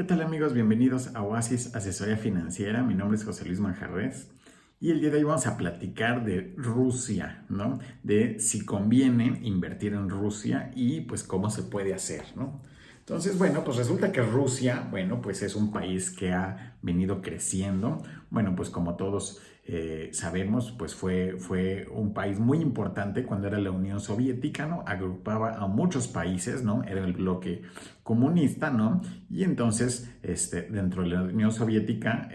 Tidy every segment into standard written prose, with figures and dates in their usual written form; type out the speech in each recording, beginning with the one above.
¿Qué tal amigos? Bienvenidos a Oasis Asesoría Financiera. Mi nombre es José Luis Manjarres y el día de hoy vamos a platicar de Rusia, ¿no? De si conviene invertir en Rusia y pues cómo se puede hacer, ¿no? Entonces, bueno, pues resulta que Rusia, bueno, pues es un país que ha venido creciendo. Bueno, pues como todos sabemos, pues fue un país muy importante cuando era la Unión Soviética, ¿no? Agrupaba a muchos países, ¿no? Era el bloque comunista, ¿no? Y entonces, dentro de la Unión Soviética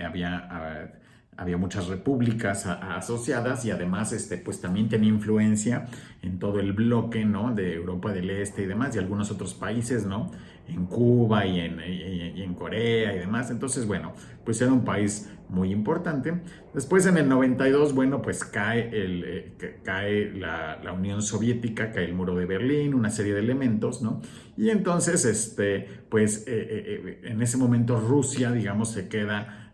había muchas repúblicas asociadas y además pues también tenía influencia en todo el bloque, ¿no? De Europa del Este y demás y algunos otros países, ¿no? En Cuba y en Corea y demás. Entonces, bueno, pues era un país muy importante. Después en el 92, bueno, pues cae la Unión Soviética, cae el muro de Berlín, una serie de elementos, ¿no? Y entonces, en ese momento Rusia, digamos, se queda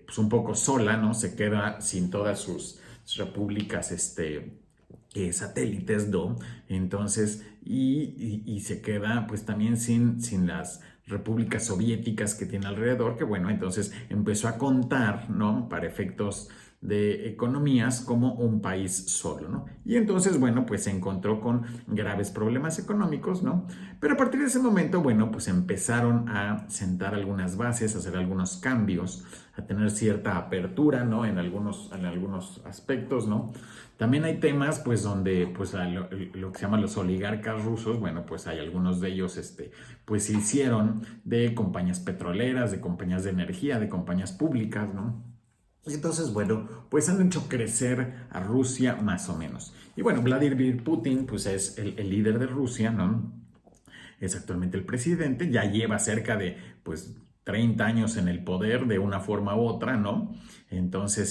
pues un poco sola, ¿no? Se queda sin todas sus repúblicas, satélites, ¿no? Entonces, y se queda pues también sin las repúblicas soviéticas que tiene alrededor, que bueno, entonces empezó a contar, ¿no? Para efectos de economías como un país solo, ¿no? Y entonces, bueno, pues se encontró con graves problemas económicos, ¿no? Pero a partir de ese momento, bueno, pues empezaron a sentar algunas bases, a hacer algunos cambios, a tener cierta apertura, ¿no? En algunos aspectos, ¿no? También hay temas, pues, donde, pues, lo que se llaman los oligarcas rusos, bueno, pues hay algunos de ellos, pues, se hicieron de compañías petroleras, de compañías de energía, de compañías públicas, ¿no? Y entonces, bueno, pues han hecho crecer a Rusia más o menos. Y bueno, Vladimir Putin, pues es el líder de Rusia, ¿no? Es actualmente el presidente, ya lleva cerca de, pues, 30 años en el poder de una forma u otra, ¿no? Entonces,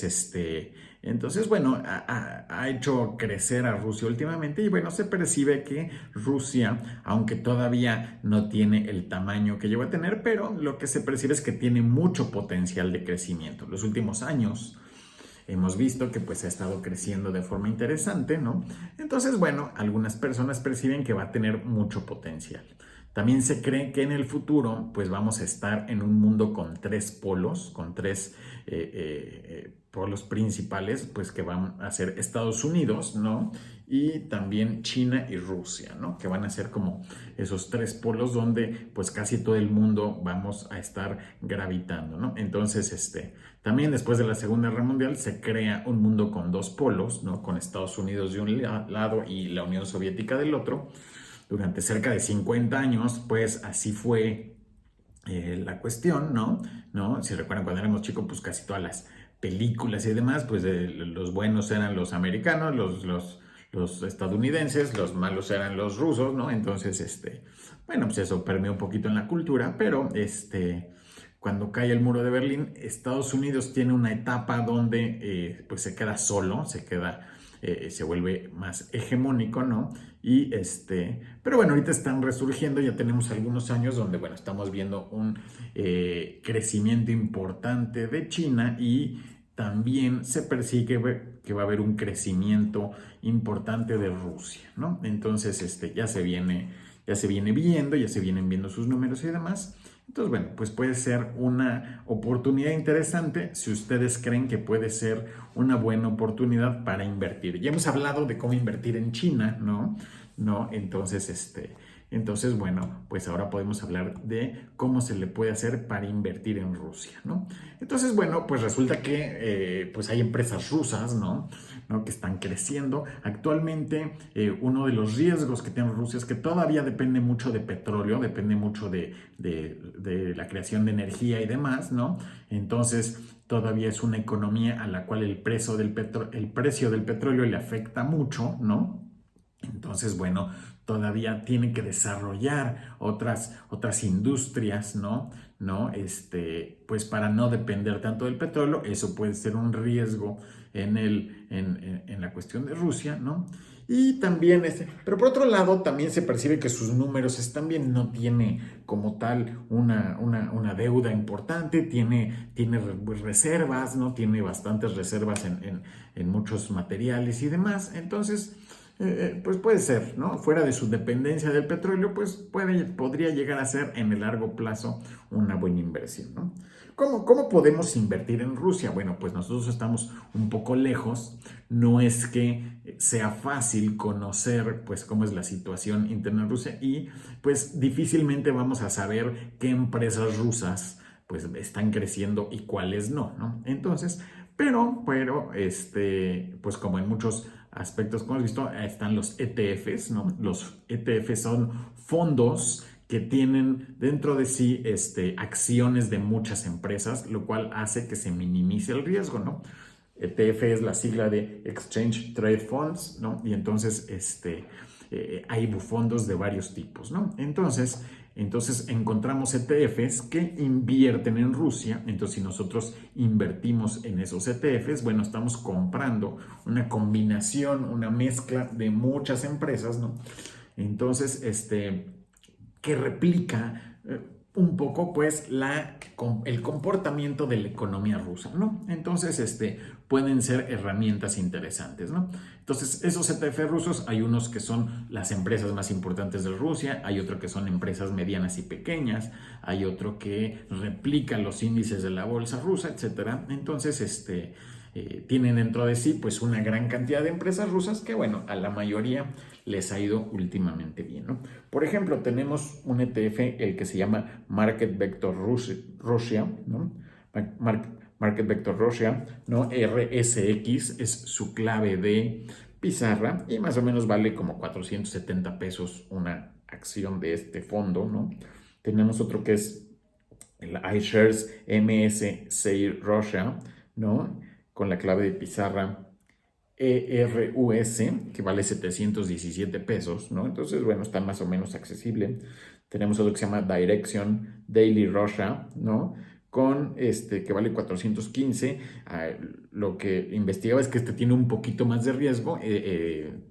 bueno, ha hecho crecer a Rusia últimamente y bueno, se percibe que Rusia, aunque todavía no tiene el tamaño que llegó a tener, pero lo que se percibe es que tiene mucho potencial de crecimiento. Los últimos años hemos visto que pues ha estado creciendo de forma interesante, ¿no? Entonces, bueno, algunas personas perciben que va a tener mucho potencial. También se cree que en el futuro pues vamos a estar en un mundo con tres polos, con tres polos principales, pues que van a ser Estados Unidos, ¿no? Y también China y Rusia, ¿no? Que van a ser como esos tres polos donde pues casi todo el mundo vamos a estar gravitando, ¿no? Entonces, también después de la Segunda Guerra Mundial se crea un mundo con dos polos, ¿no? Con Estados Unidos de un lado y la Unión Soviética del otro. Durante cerca de 50 años, pues así fue la cuestión, ¿no? ¿no? Si recuerdan cuando éramos chicos, pues casi todas las películas y demás, pues los buenos eran los americanos, los estadounidenses, los malos eran los rusos, ¿no? Entonces, bueno, pues eso permeó un poquito en la cultura, pero cuando cae el muro de Berlín, Estados Unidos tiene una etapa donde pues se queda solo, se vuelve más hegemónico, ¿no? Pero bueno, ahorita están resurgiendo, ya tenemos algunos años donde, bueno, estamos viendo un crecimiento importante de China y también se persigue que va a haber un crecimiento importante de Rusia, ¿no? Entonces, ya se viene viendo, ya se vienen viendo sus números y demás. Entonces, bueno, pues puede ser una oportunidad interesante si ustedes creen que puede ser una buena oportunidad para invertir. Ya hemos hablado de cómo invertir en China, ¿no? ¿No? Entonces, bueno, pues ahora podemos hablar de cómo se le puede hacer para invertir en Rusia, ¿no? Entonces, bueno, pues resulta que pues hay empresas rusas, ¿no? ¿no? Que están creciendo. Actualmente, uno de los riesgos que tiene Rusia es que todavía depende mucho de petróleo, depende mucho de la creación de energía y demás, ¿no? Entonces, todavía es una economía a la cual el precio del petróleo le afecta mucho, ¿no? Entonces, bueno, todavía tiene que desarrollar otras industrias, ¿no? ¿no? Pues para no depender tanto del petróleo, eso puede ser un riesgo en la cuestión de Rusia, ¿no? Y también, pero por otro lado, también se percibe que sus números están bien, no tiene como tal una deuda importante, tiene reservas, ¿no? Tiene bastantes reservas en muchos materiales y demás. Entonces, pues puede ser, ¿no? Fuera de su dependencia del petróleo, pues podría llegar a ser en el largo plazo una buena inversión, ¿no? ¿Cómo podemos invertir en Rusia? Bueno, pues nosotros estamos un poco lejos, no es que sea fácil conocer pues cómo es la situación interna en Rusia y pues difícilmente vamos a saber qué empresas rusas pues están creciendo y cuáles no, ¿no? Entonces, pues como en muchos aspectos, como hemos visto, están los ETFs, ¿no? Los ETFs son fondos que tienen dentro de sí acciones de muchas empresas, lo cual hace que se minimice el riesgo, ¿no? ETF es la sigla de Exchange Trade Funds, ¿no? Y entonces hay fondos de varios tipos, ¿no? Entonces encontramos ETFs que invierten en Rusia. Entonces, si nosotros invertimos en esos ETFs, bueno, estamos comprando una combinación, una mezcla de muchas empresas, ¿no? Entonces, que replica un poco pues el comportamiento de la economía rusa, ¿no? Entonces, pueden ser herramientas interesantes, ¿no? Entonces, esos ETF rusos, hay unos que son las empresas más importantes de Rusia, hay otro que son empresas medianas y pequeñas, hay otro que replica los índices de la bolsa rusa, etcétera. Entonces, tienen dentro de sí pues una gran cantidad de empresas rusas que, bueno, a la mayoría les ha ido últimamente bien, ¿no? Por ejemplo, tenemos un ETF, el que se llama Market Vector Russia, ¿no? Market Vector Russia, ¿no? RSX es su clave de pizarra y más o menos vale como 470 pesos una acción de este fondo, ¿no? Tenemos otro que es el iShares MSCI Russia, ¿no? Con la clave de pizarra ERUS, que vale 717 pesos, ¿no? Entonces, bueno, está más o menos accesible. Tenemos otro que se llama Direction Daily Russia, ¿no? Que vale 415. Lo que investigaba es que tiene un poquito más de riesgo,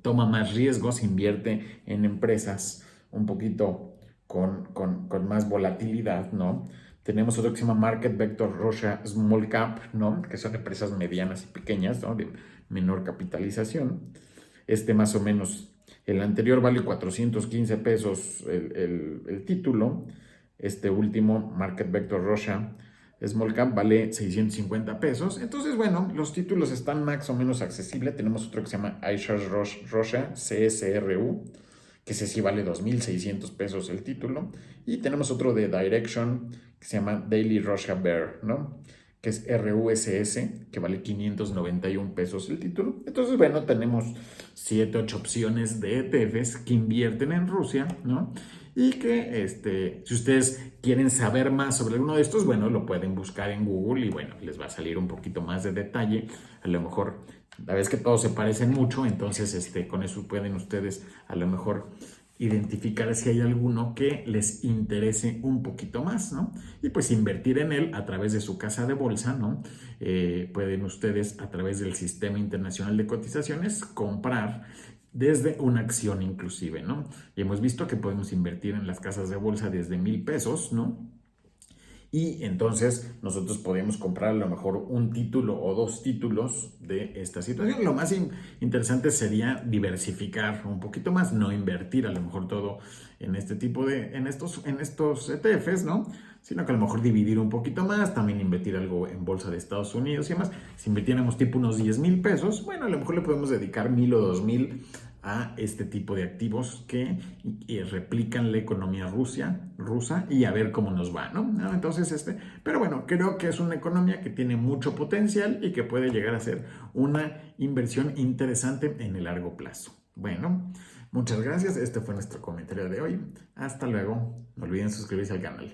toma más riesgos, invierte en empresas un poquito con más volatilidad, ¿no? Tenemos otro que se llama Market Vector Russia Small Cap, ¿no? Que son empresas medianas y pequeñas, ¿no? De menor capitalización. Más o menos, el anterior vale 415 pesos el título. Este último, Market Vector Russia Small Cap, vale 650 pesos. Entonces, bueno, los títulos están más o menos accesibles. Tenemos otro que se llama iShares Russia, CSRU, que ese sí vale 2,600 pesos el título. Y tenemos otro de Direction, que se llama Daily Russia Bear, ¿no? Que es RUSS, que vale 591 pesos el título. Entonces, bueno, tenemos 7, 8 opciones de ETFs que invierten en Rusia, ¿no? Y que si ustedes quieren saber más sobre uno de estos, bueno, lo pueden buscar en Google y bueno, les va a salir un poquito más de detalle. A lo mejor, la vez que todos se parecen mucho, entonces con eso pueden ustedes a lo mejor identificar si hay alguno que les interese un poquito más, ¿no? Y pues invertir en él a través de su casa de bolsa, ¿no? Pueden ustedes a través del Sistema Internacional de Cotizaciones comprar desde una acción inclusive, ¿no? Y hemos visto que podemos invertir en las casas de bolsa desde 1,000 pesos, ¿no? Y entonces nosotros podemos comprar a lo mejor un título o dos títulos de esta situación. Lo más interesante sería diversificar un poquito más, no invertir a lo mejor todo en este tipo en estos ETFs, ¿no? Sino que a lo mejor dividir un poquito más, también invertir algo en bolsa de Estados Unidos y demás. Si invirtiéramos tipo unos 10,000 pesos, bueno, a lo mejor le podemos dedicar 1,000 o 2,000 a este tipo de activos que replican la economía rusa y a ver cómo nos va, ¿no? Entonces, pero bueno, creo que es una economía que tiene mucho potencial y que puede llegar a ser una inversión interesante en el largo plazo. Bueno, muchas gracias. Este fue nuestro comentario de hoy. Hasta luego. No olviden suscribirse al canal.